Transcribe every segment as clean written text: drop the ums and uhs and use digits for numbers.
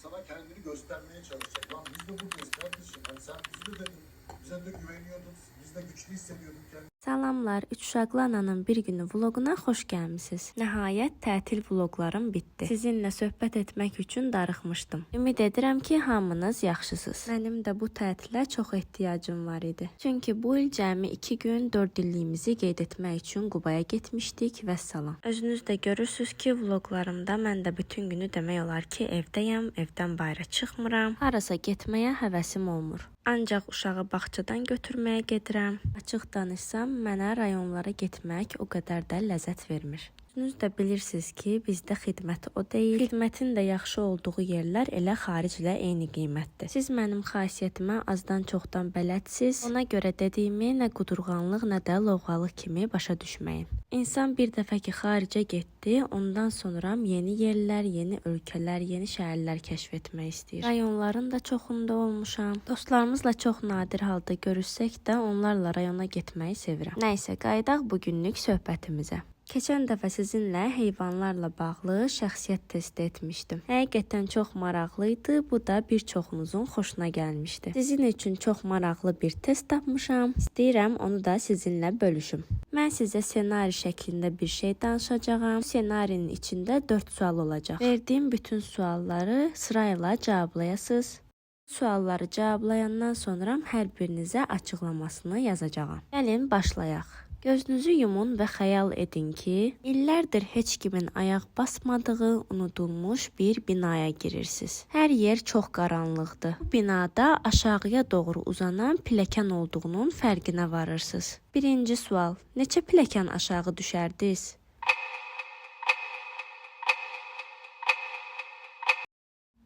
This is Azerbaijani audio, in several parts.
sana kendini göstermeye çalışacak. Lan biz de buradayız kardeşim. Hani sen bize de dedin. Bize de güveniyordun. Biz de güçlü hissediyorduk kendimizi. Salamlar, Üç Uşaqlı Ananın bir günü vloguna xoş gəlmisiniz. Nəhayət tətil vloglarım bitdi. Sizinlə söhbət etmək üçün darıxmışdım. Ümid edirəm ki, hamınız yaxşısınız. Mənim də bu tətilə çox ehtiyacım var idi. Çünki bu il cəmi 2 gün 4 illiyimizi qeyd etmək üçün Qubaya getmişdik və salam. Özünüz də görürsüz ki, vloglarımda mən də bütün günü demək olar ki, evdəyəm, evdən bayıra çıxmıram. Harasa getməyə həvəsim olmur. Ancaq uşağı bağçadan götürməyə gedirəm. Açıq danışsam, mənə rayonlara getmək o qədər də ləzzət vermir. Özünüz də bilirsiniz ki, bizdə xidmət o deyil. Xidmətin də yaxşı olduğu yerlər elə xariclə eyni qiymətdir. Siz mənim xasiyyətimə azdan çoxdan bələdsiniz. Ona görə dediyimi nə qudurğanlıq, nə də lovğalıq kimi başa düşməyin. İnsan bir dəfə ki xaricə getdi, ondan sonra yeni yerlər, yeni ölkələr, yeni şəhərlər kəşf etmək istəyir. Rayonların da çoxunda olmuşam. Dostlarımızla çox nadir halda görüşsək də onlarla rayona getməyi sevirəm. Nəysə, qayıdaq bugünlük söhbətimizə. Keçən dəfə sizinlə heyvanlarla bağlı şəxsiyyət testi etmişdim. Həqiqətən çox maraqlı idi, bu da bir çoxunuzun xoşuna gəlmişdi. Sizin üçün çox maraqlı bir test tapmışam. İstəyirəm onu da sizinlə bölüşüm. Mən sizə ssenari şəklində bir şey danışacağam. Bu ssenarinin içində 4 sual olacaq. Verdiyim bütün sualları sırayla cavablayasınız. Sualları cavablayandan sonra hər birinizə açıqlamasını yazacağam. Gəlin başlayaq. Gözünüzü yumun və xəyal edin ki, illərdir heç kimin ayaq basmadığı, unudulmuş bir binaya girirsiniz. Hər yer çox qaranlıqdır. Bu binada aşağıya doğru uzanan pilləkən olduğunun fərqinə varırsınız. Birinci sual. Neçə pilləkən aşağı düşərdiniz?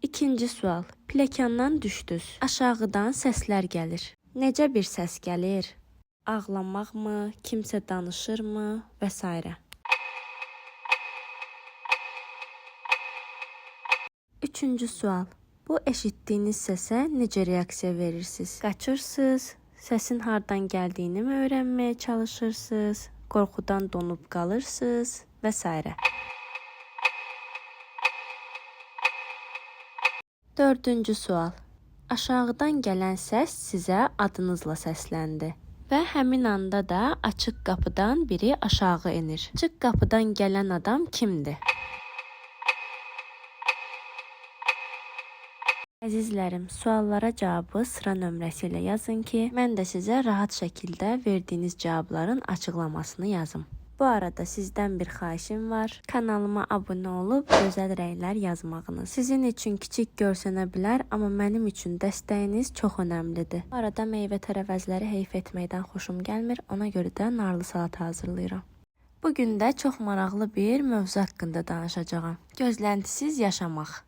İkinci sual. Pilləkəndan düşdünüz. Aşağıdan səslər gəlir. Necə bir səs gəlir? Ağlamaq mı, kimsə danışır mı və s. Üçüncü sual. Bu eşitdiyiniz səsə necə reaksiya verirsiniz? Qaçırsınız, səsin hardan gəldiyini mi öyrənməyə çalışırsınız, qorxudan donub qalırsınız və s. Dördüncü sual. Aşağıdan gələn səs sizə adınızla səsləndi. Və həmin anda da açıq qapıdan biri aşağı enir. Açıq qapıdan gələn adam kimdir? Əzizlərim, suallara cavabı sıra nömrəsi ilə yazın ki, mən də sizə rahat şəkildə verdiyiniz cavabların açıqlamasını yazım. Bu arada sizdən bir xahişim var. Kanalıma abunə olub gözəl rəylər yazmağınız. Sizin üçün kiçik görsənə bilər, amma mənim üçün dəstəyiniz çox önəmlidir. Bu arada meyvə tərəvəzləri heyf etməkdən xoşum gəlmir, ona görə də narlı salat hazırlayıram. Bugün də çox maraqlı bir mövzu haqqında danışacağam. Gözləntisiz yaşamaq.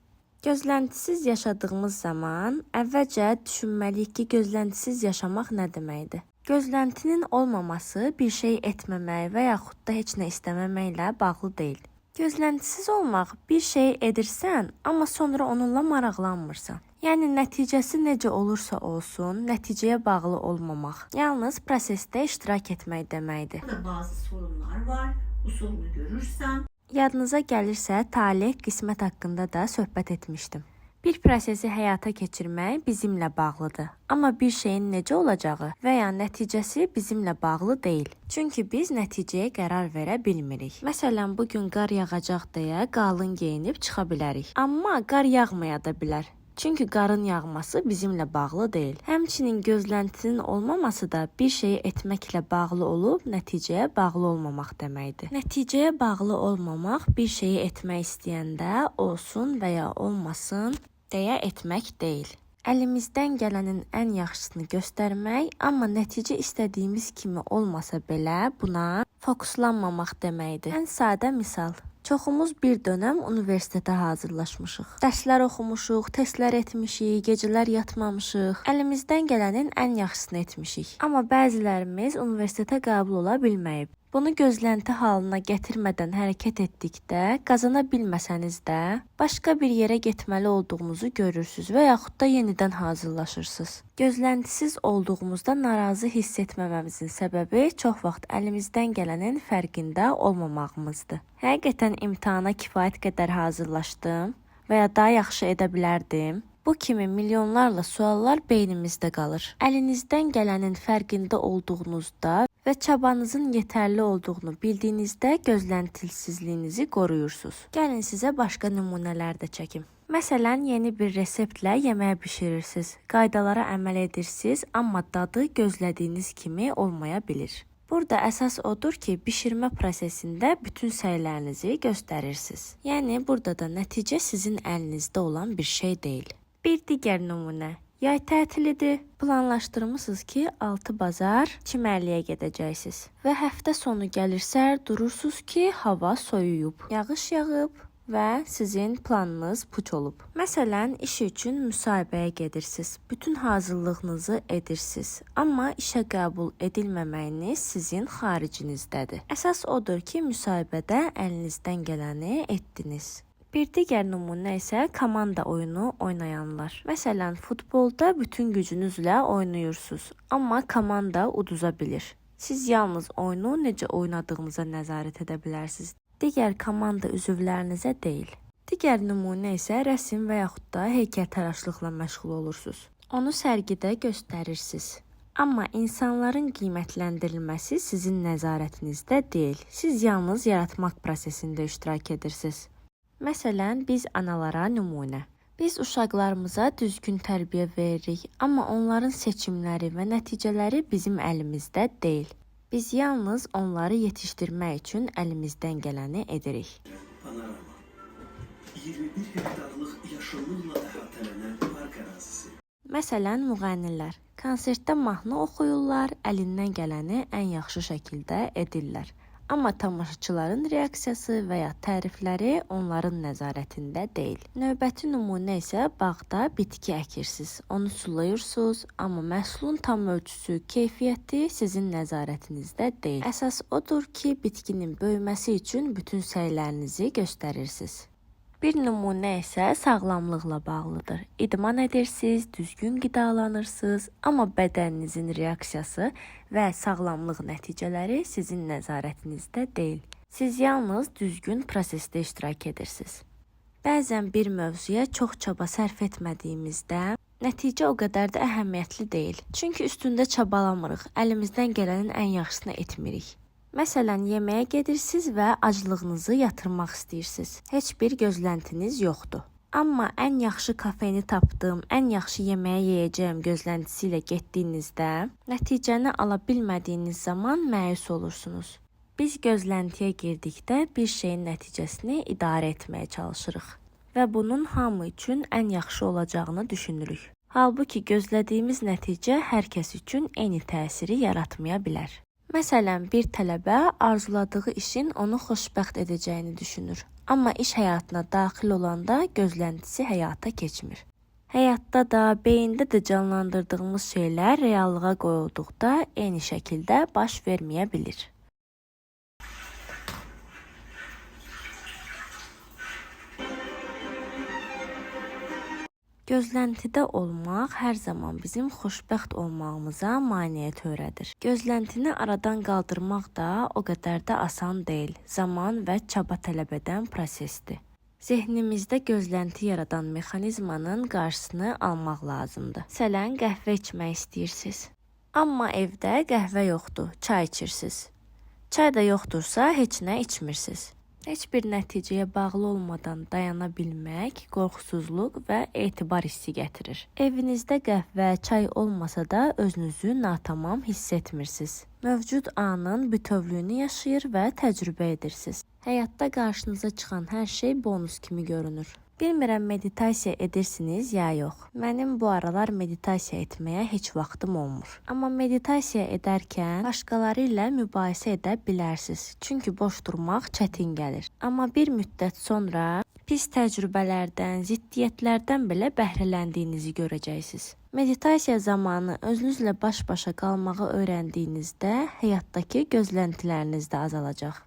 Gözləntisiz yaşadığımız zaman əvvəlcə düşünməliyik ki, gözləntisiz yaşamaq nə deməkdir? Gözləntinin olmaması bir şey etməmək və yaxud da heç nə istəməməklə bağlı deyil. Gözləntisiz olmaq bir şey edirsən, amma sonra onunla maraqlanmırsan. Yəni nəticəsi necə olursa olsun, nəticəyə bağlı olmamaq. Yalnız prosesdə iştirak etmək deməkdir. Burada bazı sorunlar var. Bu sorunu görürsən. Yadınıza gəlirsə, talih, qismət haqqında da söhbət etmişdim. Bir prosesi həyata keçirmək bizimlə bağlıdır. Amma bir şeyin necə olacağı və ya nəticəsi bizimlə bağlı deyil. Çünki biz nəticəyə qərar verə bilmirik. Məsələn, bugün qar yağacaq deyə qalın geyinib çıxa bilərik. Amma qar yağmaya da bilər. Çünki qarın yağması bizimlə bağlı deyil. Həmçinin gözləntinin olmaması da bir şeyi etməklə bağlı olub, nəticəyə bağlı olmamaq deməkdir. Nəticəyə bağlı olmamaq bir şeyi etmək istəyəndə olsun və ya olmasın deyə etmək deyil. Əlimizdən gələnin ən yaxşısını göstərmək, amma nəticə istədiyimiz kimi olmasa belə buna fokuslanmamaq deməkdir. Ən sadə misal. Çoxumuz bir dönəm universitetə hazırlaşmışıq. Dərslər oxumuşuq, testlər etmişik, gecələr yatmamışıq. Əlimizdən gələnin ən yaxşısını etmişik. Amma bəzilərimiz universitetə qəbul ola bilməyib. Bunu gözlənti halına gətirmədən hərəkət etdikdə, qazana bilməsəniz də, başqa bir yerə getməli olduğunuzu görürsünüz və yaxud da yenidən hazırlaşırsınız. Gözləntisiz olduğumuzda narazı hiss etməməmizin səbəbi çox vaxt əlimizdən gələnin fərqində olmamağımızdır. Həqiqətən imtahana kifayət qədər hazırlaşdım və ya daha yaxşı edə bilərdim? Bu kimi milyonlarla suallar beynimizdə qalır. Əlinizdən gələnin fərqində olduğunuzda və çabanızın yetərli olduğunu bildiyinizdə gözləntisizliyinizi qoruyursunuz. Gəlin sizə başqa nümunələr də çəkim. Məsələn, yeni bir reseptlə yemək bişirirsiniz. Qaydalara əməl edirsiniz, amma dadı gözlədiyiniz kimi olmaya bilir. Burada əsas odur ki, bişirmə prosesində bütün səylərinizi göstərirsiniz. Yəni, burada da nəticə sizin əlinizdə olan bir şey deyil. Bir digər nümunə. Yay tətilidir. Planlaşdırmısınız ki, 6 bazar çimərliyə gedəcəksiniz. Və həftə sonu gəlir səhər durursunuz ki, hava soyuyub, yağış yağıb və sizin planınız puç olub. Məsələn, iş üçün müsahibəyə gedirsiniz. Bütün hazırlığınızı edirsiniz. Amma işə qəbul edilməməyiniz sizin xaricinizdədir. Əsas odur ki, müsahibədə əlinizdən gələni etdiniz. Bir digər nümunə isə komanda oyunu oynayanlar. Məsələn, futbolda bütün gücünüzlə oynayırsınız, amma komanda uduza bilir. Siz yalnız oyunu necə oynadığınıza nəzarət edə bilərsiniz. Digər komanda üzvlərinizə deyil. Digər nümunə isə rəsm və yaxud da heykəltaraşlıqla məşğul olursunuz. Onu sərgidə göstərirsiniz. Amma insanların qiymətləndirilməsi sizin nəzarətinizdə deyil. Siz yalnız yaratmaq prosesində iştirak edirsiniz. Məsələn, biz analara nümunə. Biz uşaqlarımıza düzgün tərbiyə veririk, amma onların seçimləri və nəticələri bizim əlimizdə deyil. Biz yalnız onları yetişdirmək üçün əlimizdən gələni edirik. Panorama. 21 hektarlıq yaşıllıqla əhatələnən park ərazisi. Məsələn, müğənnilər konsertdə mahnı oxuyurlar, əlindən gələni ən yaxşı şəkildə edirlər. Amma tamaşaçıların reaksiyası və ya tərifləri onların nəzarətində deyil. Növbəti nümunə isə bağda bitki əkirsiniz, onu sulayırsınız, amma məhsulun tam ölçüsü, keyfiyyəti sizin nəzarətinizdə deyil. Əsas odur ki, bitkinin böyüməsi üçün bütün səylərinizi göstərirsiniz. Bir nümunə isə sağlamlıqla bağlıdır. İdman edirsiniz, düzgün qidalanırsınız, amma bədəninizin reaksiyası və sağlamlıq nəticələri sizin nəzarətinizdə deyil. Siz yalnız düzgün prosesdə iştirak edirsiniz. Bəzən bir mövzuya çox çaba sərf etmədiyimizdə nəticə o qədər də əhəmiyyətli deyil. Çünki üstündə çabalamırıq, əlimizdən gələnin ən yaxşısını etmirik. Məsələn, yeməyə gedirsiniz və aclığınızı yatırmaq istəyirsiniz. Heç bir gözləntiniz yoxdur. Amma ən yaxşı kafeni tapdım, ən yaxşı yeməyi yeyəcəyim gözləntisi ilə getdiyinizdə, nəticəni ala bilmədiyiniz zaman məyus olursunuz. Biz gözləntiyə girdikdə bir şeyin nəticəsini idarə etməyə çalışırıq və bunun hamı üçün ən yaxşı olacağını düşünürük. Halbuki gözlədiyimiz nəticə hər kəs üçün eyni təsiri yaratmaya bilər. Məsələn, bir tələbə arzuladığı işin onu xoşbəxt edəcəyini düşünür. Amma iş həyatına daxil olanda gözləntisi həyata keçmir. Həyatda da, beyində də canlandırdığımız şeylər reallığa qoyulduqda eyni şəkildə baş verməyə bilir. Gözləntidə olmaq hər zaman bizim xoşbəxt olmağımıza maneə törədir. Gözləntini aradan qaldırmaq da o qədər də asan deyil. Zaman və çaba tələb edən prosesdir. Zehnimizdə gözlənti yaradan mexanizmanın qarşısını almaq lazımdır. Məsələn, qəhvə içmək istəyirsiniz. Amma evdə qəhvə yoxdur, çay içirsiniz. Çay da yoxdursa heç nə içmirsiniz. Heç bir nəticəyə bağlı olmadan dayana bilmək qorxusuzluq və etibar hissi gətirir. Evinizdə qəhvə, çay olmasa da özünüzü natamam hiss etmirsiniz. Mövcud anın bütövlüyünü yaşayır və təcrübə edirsiniz. Həyatda qarşınıza çıxan hər şey bonus kimi görünür. Bilmirəm, meditasiya edirsiniz ya yox. Mənim bu aralar meditasiya etməyə heç vaxtım olmur. Amma meditasiya edərkən başqaları ilə mübahisə edə bilərsiniz. Çünki boş durmaq çətin gəlir. Amma bir müddət sonra pis təcrübələrdən, ziddiyyətlərdən belə bəhrələndiyinizi görəcəksiniz. Meditasiya zamanı özünüzlə baş-başa qalmağı öyrəndiyinizdə həyatdakı gözləntiləriniz də azalacaq.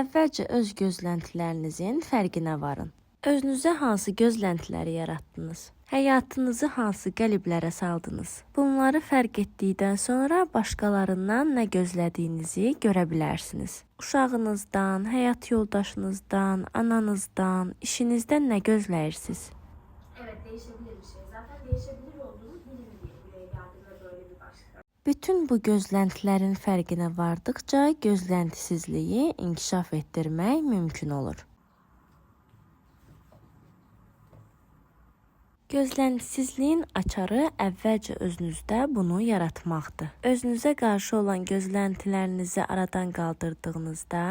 Əvvəlcə öz gözləntilərinizin fərqinə varın. Özünüzə hansı gözləntiləri yaratdınız? Həyatınızı hansı qəliblərə saldınız? Bunları fərq etdikdən sonra başqalarından nə gözlədiyinizi görə bilərsiniz. Uşağınızdan, həyat yoldaşınızdan, ananızdan, işinizdən nə gözləyirsiniz? Evet, değişebilir bir şey. Zaten değişebilir olduğunu bilin diye buraya geldim ve böyle bir başlık. Bütün bu gözləntilərin fərqinə vardıqca gözləntisizliyi inkişaf etdirmək mümkün olur. Gözləntisizliyin açarı əvvəlcə özünüzdə bunu yaratmaqdır. Özünüzə qarşı olan gözləntilərinizi aradan qaldırdığınızda,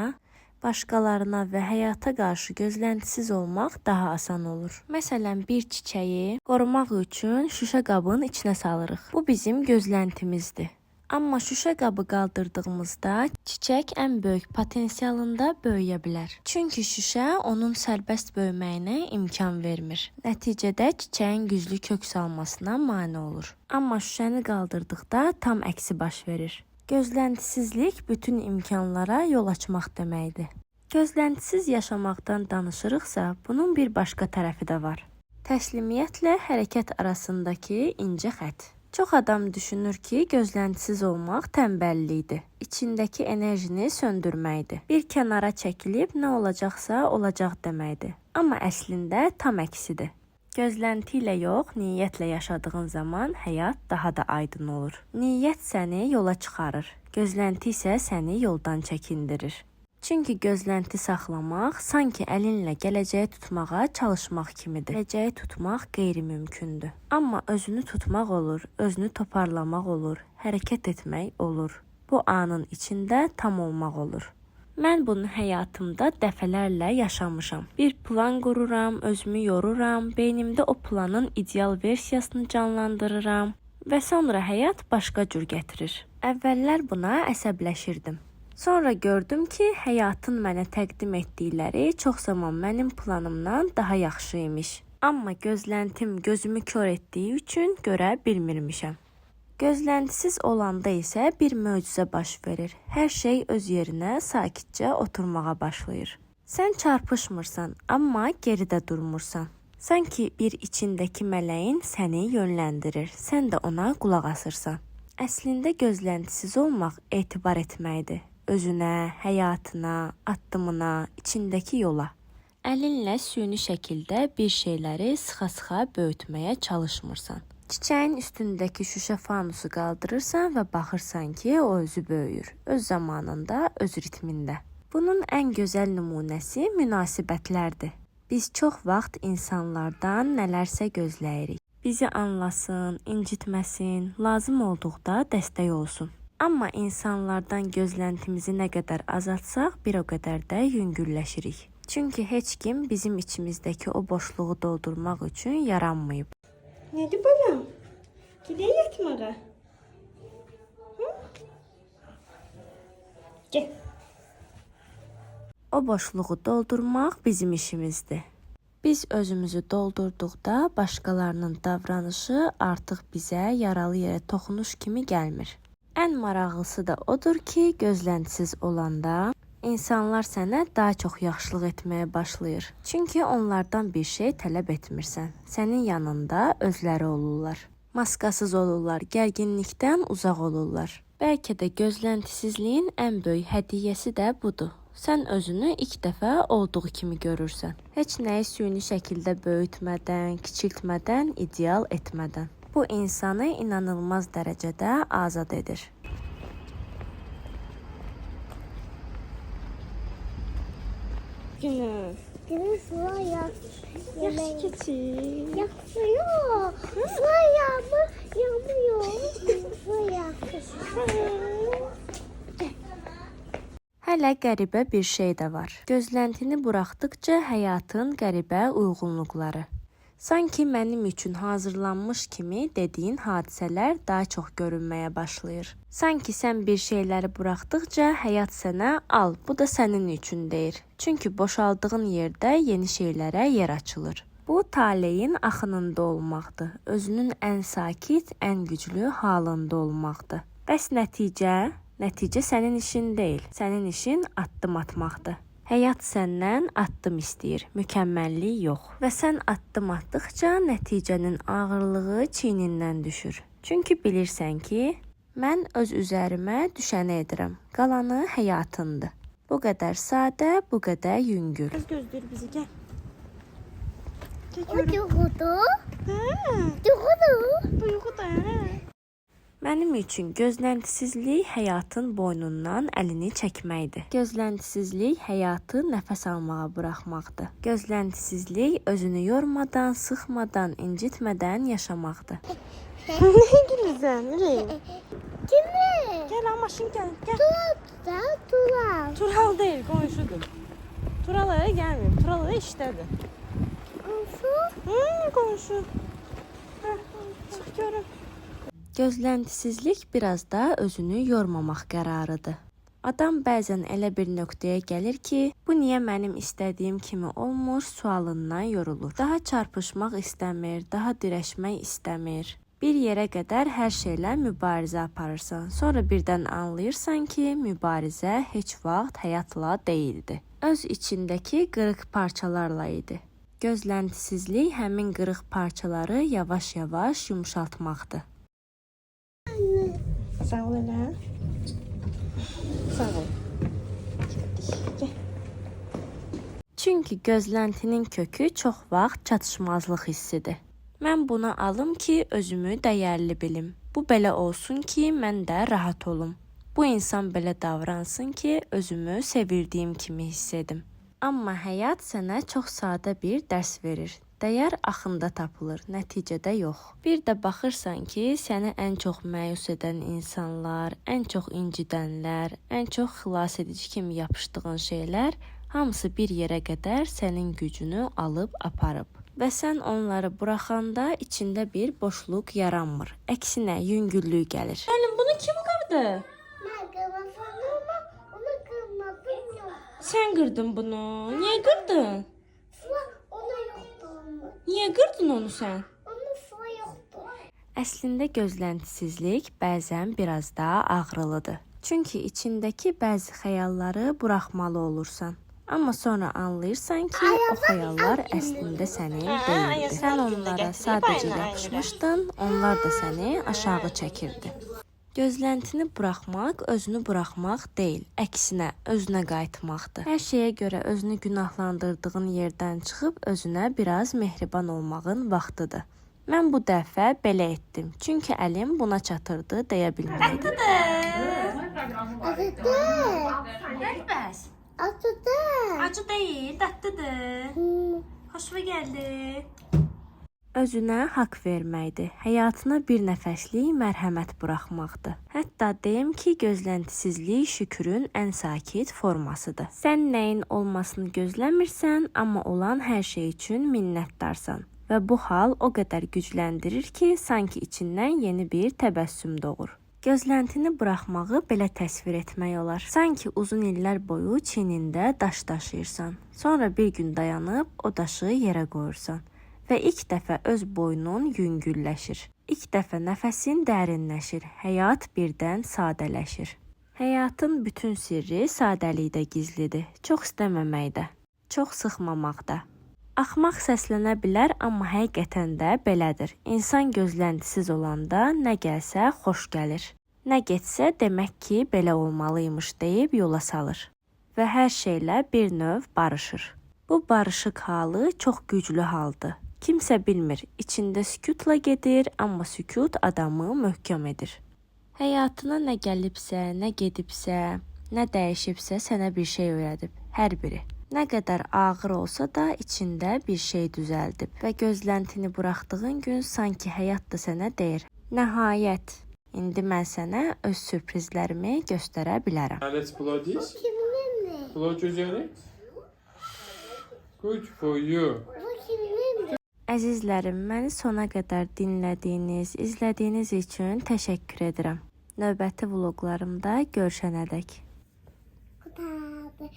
başqalarına və həyata qarşı gözləntisiz olmaq daha asan olur. Məsələn, bir çiçəyi qorumaq üçün şüşə qabın içinə salırıq. Bu bizim gözləntimizdir. Amma şüşə qabı qaldırdığımızda çiçək ən böyük potensialında böyüyə bilər. Çünki şüşə onun sərbəst böyüməyinə imkan vermir. Nəticədə çiçəyin güclü kök salmasına mane olur. Amma şüşəni qaldırdıqda tam əksi baş verir. Gözləntisizlik bütün imkanlara yol açmaq deməkdir. Gözləntisiz yaşamaqdan danışırıqsa, bunun bir başqa tərəfi də var. Təslimiyyətlə hərəkət arasındakı incə xətt. Çox adam düşünür ki, gözləntisiz olmaq tənbəllikdir. İçindəki enerjini söndürməkdir. Bir kənara çəkilib nə olacaqsa olacaq deməkdir. Amma əslində tam əksidir. Gözlənti ilə yox, niyyətlə yaşadığın zaman həyat daha da aydın olur. Niyyət səni yola çıxarır. Gözlənti isə səni yoldan çəkindirir. Çünki gözlənti saxlamaq sanki əlinlə gələcəyi tutmağa çalışmaq kimidir. Gələcəyi tutmaq qeyri-mümkündür. Amma özünü tutmaq olur, özünü toparlamaq olur, hərəkət etmək olur. Bu anın içində tam olmaq olur. Mən bunu həyatımda dəfələrlə yaşamışam. Bir plan qururam, özümü yoruram, beynimdə o planın ideal versiyasını canlandırıram və sonra həyat başqa cür gətirir. Əvvəllər buna əsəbləşirdim. Sonra gördüm ki, həyatın mənə təqdim etdikləri çox zaman mənim planımdan daha yaxşı imiş. Amma gözləntim gözümü kör etdiyi üçün görə bilmirmişəm. Gözləntisiz olanda isə bir möcüzə baş verir. Hər şey öz yerinə sakitcə oturmağa başlayır. Sən çarpışmırsan, amma geridə durmursan. Sanki bir içindəki mələyin səni yönləndirir. Sən də ona qulaq asırsan. Əslində gözləntisiz olmaq etibar etməkdir. Özünə, həyatına, addımına, içindəki yola. Əlinlə süni şəkildə bir şeyləri sıxa-sıxa böyütməyə çalışmırsan. Çiçəyin üstündəki şüşə fanusu qaldırırsan və baxırsan ki, o özü böyüyür. Öz zamanında, öz ritmində. Bunun ən gözəl nümunəsi münasibətlərdir. Biz çox vaxt insanlardan nələrsə gözləyirik. Bizi anlasın, incitməsin, lazım olduqda dəstək olsun. Amma insanlardan gözləntimizi nə qədər azaltsaq, bir o qədər də yüngülləşirik. Çünki heç kim bizim içimizdəki o boşluğu doldurmaq üçün yaranmayıb. Nədir balam? Gedək yatmağa. Gəl. O boşluğu doldurmaq bizim işimizdir. Biz özümüzü doldurduqda başqalarının davranışı artıq bizə yaralı yerə toxunuş kimi gəlmir. Ən maraqlısı da odur ki, gözləntisiz olanda insanlar sənə daha çox yaxşılıq etməyə başlayır. Çünki onlardan bir şey tələb etmirsən. Sənin yanında özləri olurlar. Maskasız olurlar, gərginlikdən uzaq olurlar. Bəlkə də gözləntisizliyin ən böyük hədiyyəsi də budur. Sən özünü ilk dəfə olduğu kimi görürsən. Heç nəyi süni şəkildə böyütmədən, kiçiltmədən, ideal etmədən. Bu insanı inanılmaz dərəcədə azad edir. Günüm. Günün sular Yaxşı keçir. yakmıyor. Sular yağmıyor. Sular yakmıyor. Hələ qəribə bir şey də var. Gözləntini buraxdıqca həyatın qəribə uyğunluqları. Sanki mənim üçün hazırlanmış kimi dediyin hadisələr daha çox görünməyə başlayır. Sanki sən bir şeyləri buraxdıqca həyat sənə al, bu da sənin üçün deyir. Çünki boşaldığın yerdə yeni şeylərə yer açılır. Bu taleyin axınında olmaqdır. Özünün ən sakit, ən güclü halında olmaqdır. Bəs nəticə? Nəticə sənin işin deyil. Sənin işin addım atmaqdır. Həyat səndən addım istəyir, mükəmməllik yox. Və sən addım atdıqca nəticənin ağırlığı çiynindən düşür. Çünki bilirsən ki, mən öz üzərimə düşəni edirəm. Qalanı həyatındır. Bu qədər sadə, bu qədər yüngül. Kız gözləyir bizi, gəl. Gəl O görüm. yuxudu. Hə, Yuxudu. duyğudur, hə. Mənim üçün gözləntisizlik həyatın boynundan əlini çəkməkdir. Gözləntisizlik həyatı nəfəs almağa buraxmaqdır. Gözləntisizlik özünü yormadan, sıxmadan, incitmədən yaşamaqdır. Nə gülürsən, nereye? Kimi? Gəl, ha, maşın gəl, gəl. Da tural. Tural deyil, qonşudur. Turalaya gəlməyib, Turalaya işdədir. Su. Qonşu. Hə, çıx görüm. Gözləntisizlik biraz da özünü yormamaq qərarıdır. Adam bəzən elə bir nöqtəyə gəlir ki, bu niyə mənim istədiyim kimi olmur sualından yorulur. Daha çarpışmaq istəmir, daha dirəşmək istəmir. Bir yerə qədər hər şeylə mübarizə aparırsan. Sonra birdən anlayırsan ki, mübarizə heç vaxt həyatla deyildi. Öz içindəki qırıq parçalarla idi. Gözləntisizlik həmin qırıq parçaları yavaş-yavaş yumşaltmaqdır. Sağ ol elə. Sağ ol. Gəldik, gəl. Çünki gözləntinin kökü çox vaxt çatışmazlıq hissidir. Mən buna alım ki, özümü dəyərli bilim. Bu belə olsun ki, mən də rahat olum. Bu insan belə davransın ki, özümü sevildiyim kimi hiss edim. Amma həyat sənə çox sadə bir dərs verir. Dəyər axında tapılır, nəticədə yox. Bir də baxırsan ki, səni ən çox məyus edən insanlar, ən çox incidənlər, ən çox xilas edici kimi yapışdığın şeylər hamısı bir yerə qədər sənin gücünü alıb aparıb. Və sən onları buraxanda içində bir boşluq yaranmır. Əksinə yüngüllük gəlir. Gəlin, bunu kim qırdı? Ben kırmasam ama onu kırmadım yok. Sən qırdın bunu. Niyə qırdın? Sıla ona yoktu onun. Niyə qırdın onu sən? Onun sıla yoktu. Əslində gözləntisizlik bəzən biraz daha ağrılıdır. Çünki içindəki bəzi xəyalları buraxmalı olursan. Amma sonra anlayırsan ki, o xəyallar əslində sənin deyildi. Sən onlara sadəcə yapışmışdın, onlar da səni aşağı çəkirdi. Gözləntini buraxmaq özünü buraxmaq deyil, əksinə özünə qayıtmaqdır. Hər şeyə görə özünü günahlandırdığın yerdən çıxıb özünə biraz mehriban olmağın vaxtıdır. Mən bu dəfə belə etdim, çünki əlim buna çatırdı deyə bilməkdir. Atıdı. Bəs. Atıdı. Acı deyil, dadlıdır. Xoşuma gəldi. Özünə haqq verməkdir, həyatına bir nəfəslik mərhəmət buraxmaqdır. Hətta deyim ki, gözləntisizlik şükürün ən sakit formasıdır. Sən nəyin olmasını gözləmirsən, amma olan hər şey üçün minnətdarsan. Və bu hal o qədər gücləndirir ki, sanki içindən yeni bir təbəssüm doğur. Gözləntini buraxmağı belə təsvir etmək olar. Sanki uzun illər boyu çiynində daş daşıyırsan. Sonra bir gün dayanıb o daşı yerə qoyursan. Və ilk dəfə öz boynun yüngülləşir. İlk dəfə nəfəsin dərinləşir. Həyat birdən sadələşir. Həyatın bütün sirri sadəlikdə gizlidir. Çox istəməməkdə, çox sıxmamaqda. Axmaq səslənə bilər, amma həqiqətən də belədir. İnsan gözləntisiz olanda nə gəlsə xoş gəlir. Nə getsə demək ki, belə olmalıymış deyib yola salır. Və hər şeylə bir növ barışır. Bu barışıq halı çox güclü haldır. Kimsə bilmir, içində sükutla gedir, amma sükut adamı möhkəm edir. Həyatına nə gəlibsə, nə gedibsə, nə dəyişibsə sənə bir şey öyrədib, hər biri. Nə qədər ağır olsa da içində bir şey düzəldib və gözləntini buraxdığın gün sanki həyat da sənə deyir. Nəhayət, indi mən sənə öz sürprizlərimi göstərə bilərəm. Let's blow this. Kimin mi? Blow üzeri. Good for you. Bu kimin mi? Əzizlərim, məni sona qədər dinlədiyiniz, izlədiyiniz üçün təşəkkür edirəm. Növbəti vloqlarımda görüşənədək. Kutabı.